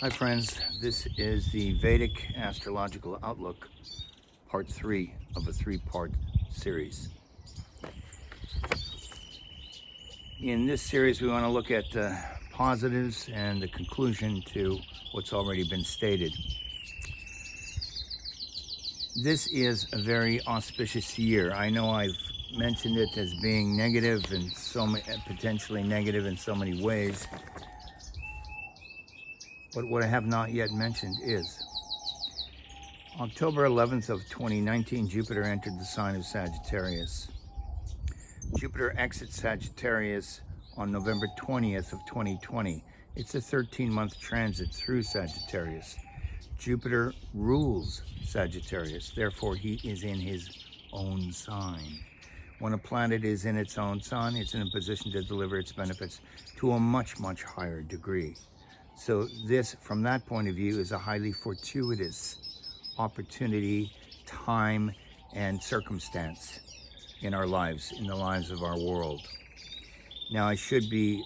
Hi friends, this is the Vedic Astrological Outlook, part 3 of a 3-part series. In this series we want to look at the positives and the conclusion to what's already been stated. This is a very auspicious year. I know I've mentioned it as being negative and potentially negative in so many ways. But what I have not yet mentioned is October 11th of 2019, Jupiter entered the sign of Sagittarius. Jupiter exits Sagittarius on November 20th of 2020. It's a 13-month transit through Sagittarius. Jupiter rules Sagittarius, therefore he is in his own sign. When a planet is in its own sign, it's in a position to deliver its benefits to a much, much higher degree. So this, from that point of view, is a highly fortuitous opportunity, time, and circumstance in our lives, in the lives of our world. Now, I should be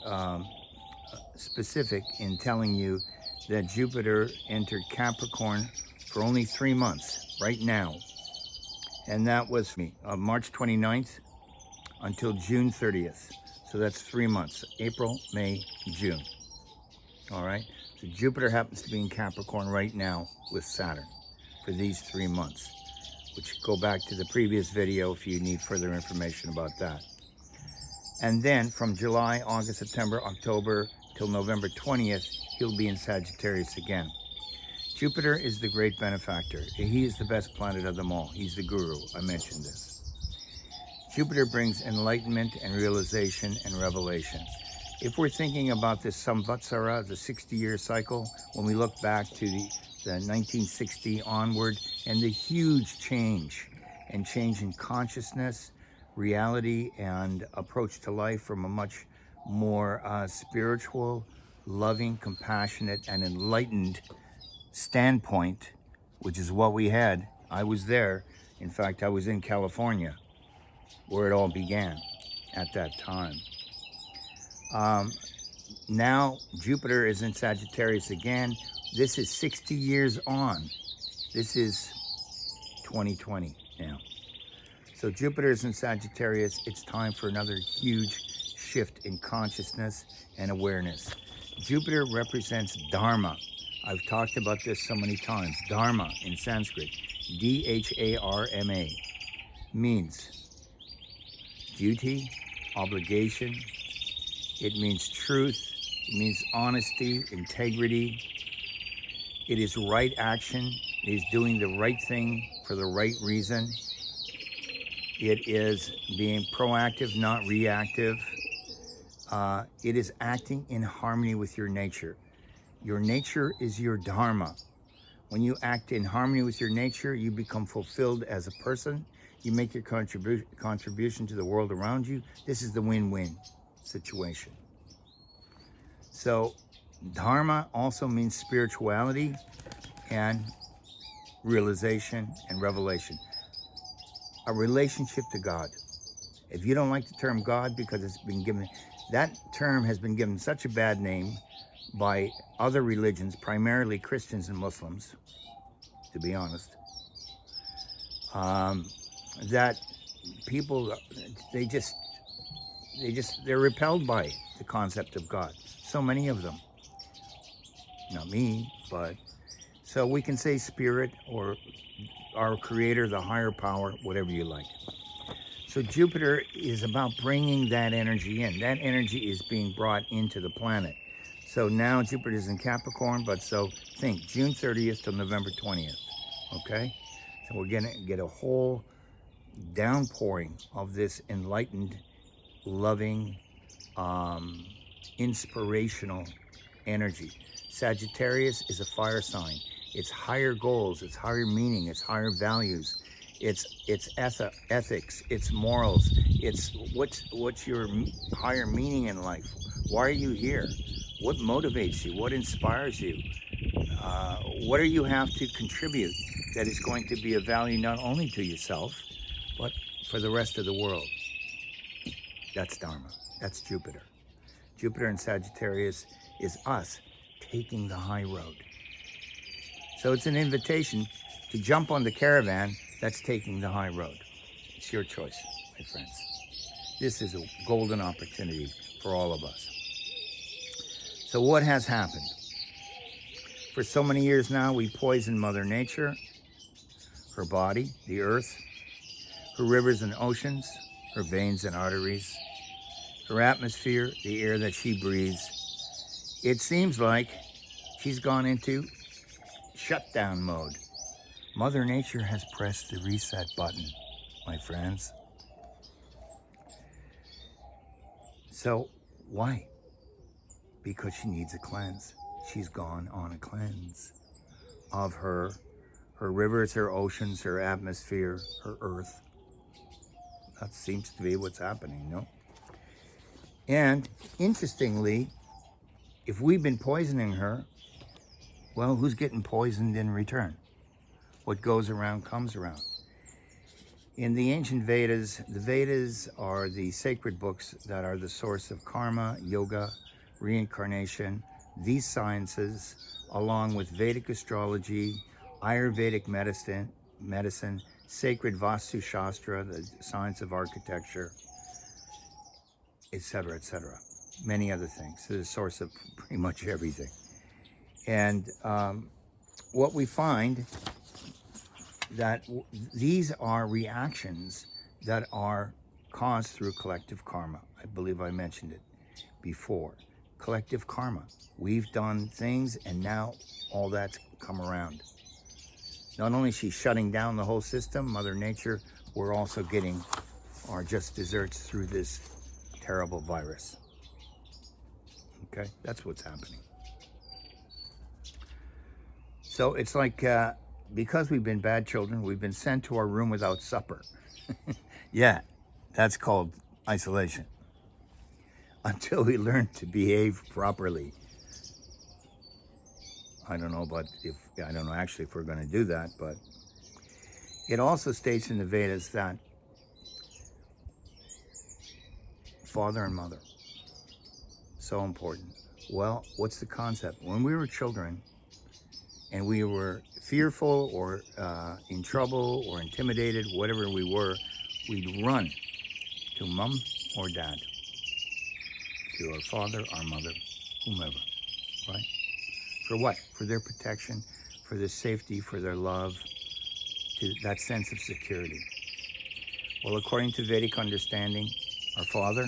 specific in telling you that Jupiter entered Capricorn for only 3 months, right now. And that was March 29th until June 30th. So that's 3 months, April, May, June. All right, so Jupiter happens to be in Capricorn right now with Saturn for these 3 months, which go back to the previous video if you need further information about that. And then from July, August, September, October till November 20th, he'll be in Sagittarius again. Jupiter is the great benefactor. He is the best planet of them all. He's the guru. I mentioned this. Jupiter brings enlightenment and realization and revelation. If we're thinking about this Samvatsara, the 60-year cycle, when we look back to the 1960 onward, and the huge change in consciousness, reality, and approach to life from a much more spiritual, loving, compassionate, and enlightened standpoint, which is what we had. I was there. In fact, I was in California, where it all began at that time. Now Jupiter is in Sagittarius again. This is 60 years on. This is 2020 now. So Jupiter is in Sagittarius. It's time for another huge shift in consciousness and awareness. Jupiter represents Dharma. I've talked about this so many times. Dharma in Sanskrit, D-H-A-R-M-A, means duty, obligation. It means truth, it means honesty, integrity. It is right action. It is doing the right thing for the right reason. It is being proactive, not reactive. It is acting in harmony with your nature. Your nature is your Dharma. When you act in harmony with your nature, you become fulfilled as a person. You make your contribution to the world around you. This is the win-win situation. So Dharma also means spirituality and realization and revelation. A relationship to God. If you don't like the term God because it's been given, that term has been given such a bad name by other religions, primarily Christians and Muslims, to be honest, that people, they're repelled by the concept of God. So many of them. Not me, but so we can say spirit or our creator, the higher power, whatever you like. So Jupiter is about bringing that energy in. That energy is being brought into the planet. So now Jupiter is in Capricorn, but so think June 30th to November 20th, okay? So we're gonna get a whole downpouring of this enlightened, loving, inspirational energy. Sagittarius is a fire sign. It's higher goals, it's higher meaning, it's higher values, it's ethics, it's morals, it's what's your higher meaning in life? Why are you here? What motivates you? What inspires you? What do you have to contribute that is going to be of value not only to yourself, but for the rest of the world? That's Dharma. That's Jupiter. Jupiter in Sagittarius is us taking the high road. So it's an invitation to jump on the caravan that's taking the high road. It's your choice, my friends. This is a golden opportunity for all of us. So what has happened? For so many years now, we poison Mother Nature, her body, the earth, her rivers and oceans, her veins and arteries, her atmosphere, the air that she breathes. It seems like she's gone into shutdown mode. Mother Nature has pressed the reset button, my friends. So why? Because she needs a cleanse. She's gone on a cleanse of her rivers, her oceans, her atmosphere, her earth. That seems to be what's happening, no? And interestingly, if we've been poisoning her, well, who's getting poisoned in return? What goes around comes around. In the ancient Vedas, the Vedas are the sacred books that are the source of karma, yoga, reincarnation, these sciences, along with Vedic astrology, Ayurvedic medicine, sacred Vastu Shastra, the science of architecture, etc., etc. Many other things. They're the source of pretty much everything. And what we find that these are reactions that are caused through collective karma. I believe I mentioned it before. Collective karma. We've done things and now all that's come around. Not only is she shutting down the whole system, Mother Nature, we're also getting our just desserts through this terrible virus. Okay, that's what's happening. So it's like, because we've been bad children, we've been sent to our room without supper. Yeah, that's called isolation. Until we learn to behave properly. I don't know actually if we're going to do that, but it also states in the Vedas that father and mother, so important. Well, what's the concept? When we were children and we were fearful or in trouble or intimidated, whatever we were, we'd run to mom or dad, to our father, our mother, whomever, right? For what? For their protection, for their safety, for their love, to that sense of security. Well, according to Vedic understanding, our father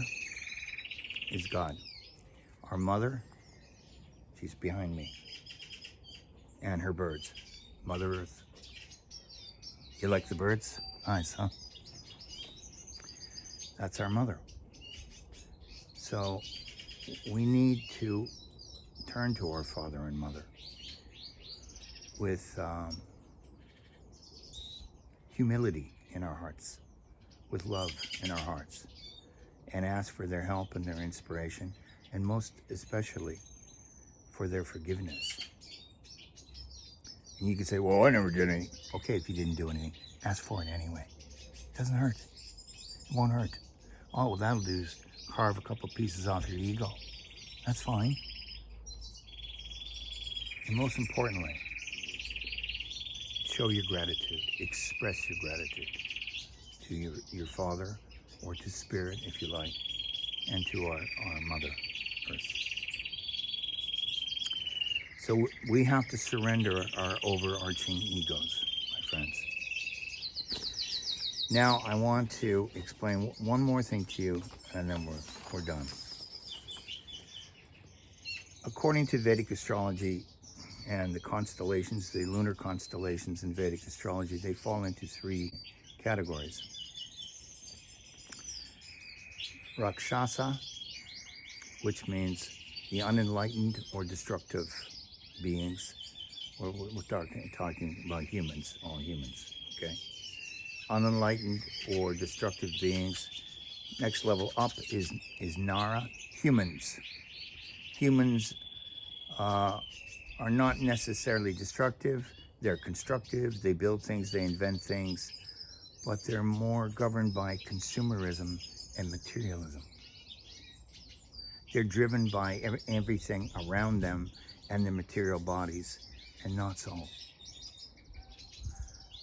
is God. Our mother, she's behind me. And her birds, Mother Earth. You like the birds? Nice, huh? That's our mother. So we need to turn to our father and mother with humility in our hearts, with love in our hearts, and ask for their help and their inspiration, and most especially for their forgiveness. And you can say, well, I never did anything. Okay, if you didn't do anything, ask for it anyway. It doesn't hurt. It won't hurt. All that'll do is carve a couple pieces off your ego. That's fine. And most importantly, show your gratitude. Express your gratitude to your father, or to spirit, if you like, and to our Mother Earth. So we have to surrender our overarching egos, my friends. Now I want to explain one more thing to you, and then we're done. According to Vedic astrology and the constellations, the lunar constellations in Vedic astrology, they fall into three categories. Rakshasa, which means the unenlightened or destructive beings. We're talking about humans, all humans, okay? Unenlightened or destructive beings. Next level up is Nara, humans. Humans are not necessarily destructive. They're constructive. They build things, they invent things, but they're more governed by consumerism and materialism. They're driven by everything around them and their material bodies, and not so.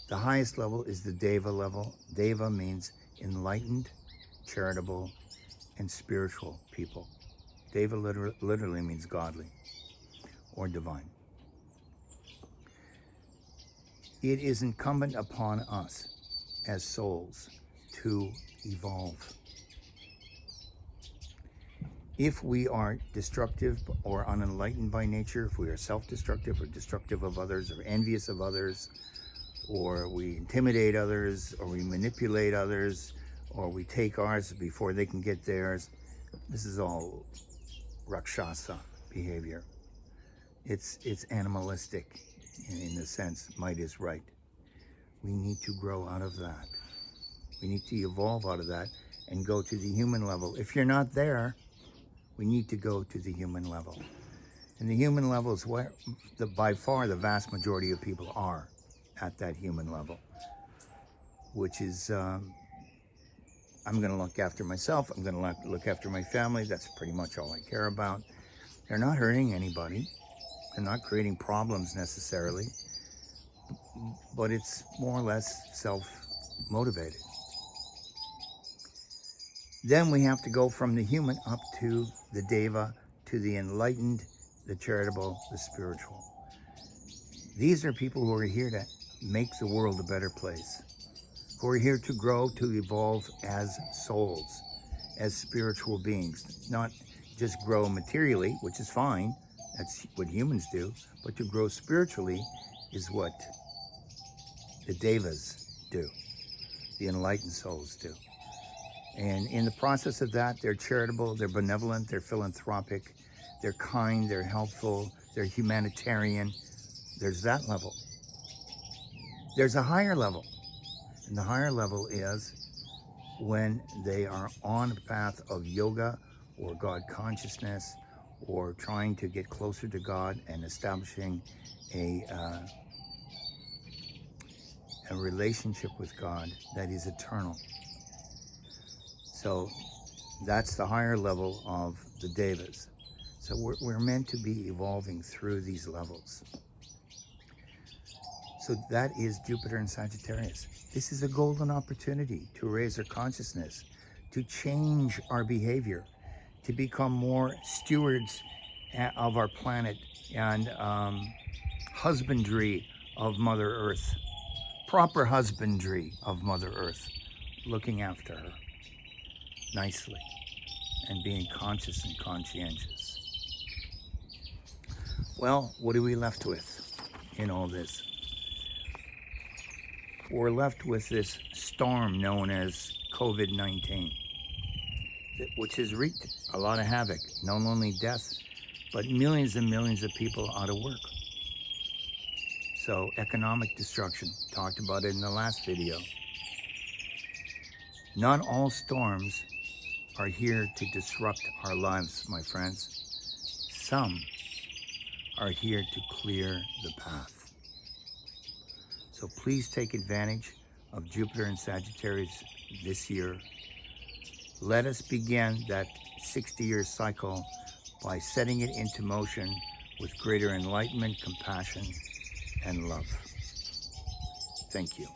The highest level is the Deva level. Deva means enlightened, charitable, and spiritual people. Deva literally means godly or divine. It is incumbent upon us as souls to evolve. If we are destructive or unenlightened by nature, if we are self-destructive or destructive of others or envious of others, or we intimidate others, or we manipulate others, or we take ours before they can get theirs, this is all Rakshasa behavior. It's animalistic in the sense might is right. We need to grow out of that. We need to evolve out of that and go to the human level. If you're not there, we need to go to the human level. And the human level is where by far the vast majority of people are at that human level, which is, I'm going to look after myself. I'm going to look after my family. That's pretty much all I care about. They're not hurting anybody. They're not creating problems necessarily, but it's more or less self-motivated. Then we have to go from the human up to the Deva, to the enlightened, the charitable, the spiritual. These are people who are here to make the world a better place, who are here to grow, to evolve as souls, as spiritual beings, not just grow materially, which is fine, that's what humans do, but to grow spiritually is what the Devas do, the enlightened souls do. And in the process of that, they're charitable, they're benevolent, they're philanthropic, they're kind, they're helpful, they're humanitarian. There's that level. There's a higher level. And the higher level is when they are on a path of yoga or God consciousness or trying to get closer to God and establishing a relationship with God that is eternal. So that's the higher level of the Devas. So we're meant to be evolving through these levels. So that is Jupiter and Sagittarius. This is a golden opportunity to raise our consciousness, to change our behavior, to become more stewards of our planet and husbandry of Mother Earth, proper husbandry of Mother Earth, looking after her nicely and being conscious and conscientious. Well, what are we left with in all this? We're left with this storm known as COVID-19, which has wreaked a lot of havoc, not only death, but millions and millions of people out of work. So economic destruction, talked about it in the last video. Not all storms are here to disrupt our lives, my friends. Some are here to clear the path. So please take advantage of Jupiter and Sagittarius this year. Let us begin that 60-year cycle by setting it into motion with greater enlightenment, compassion, and love. Thank you.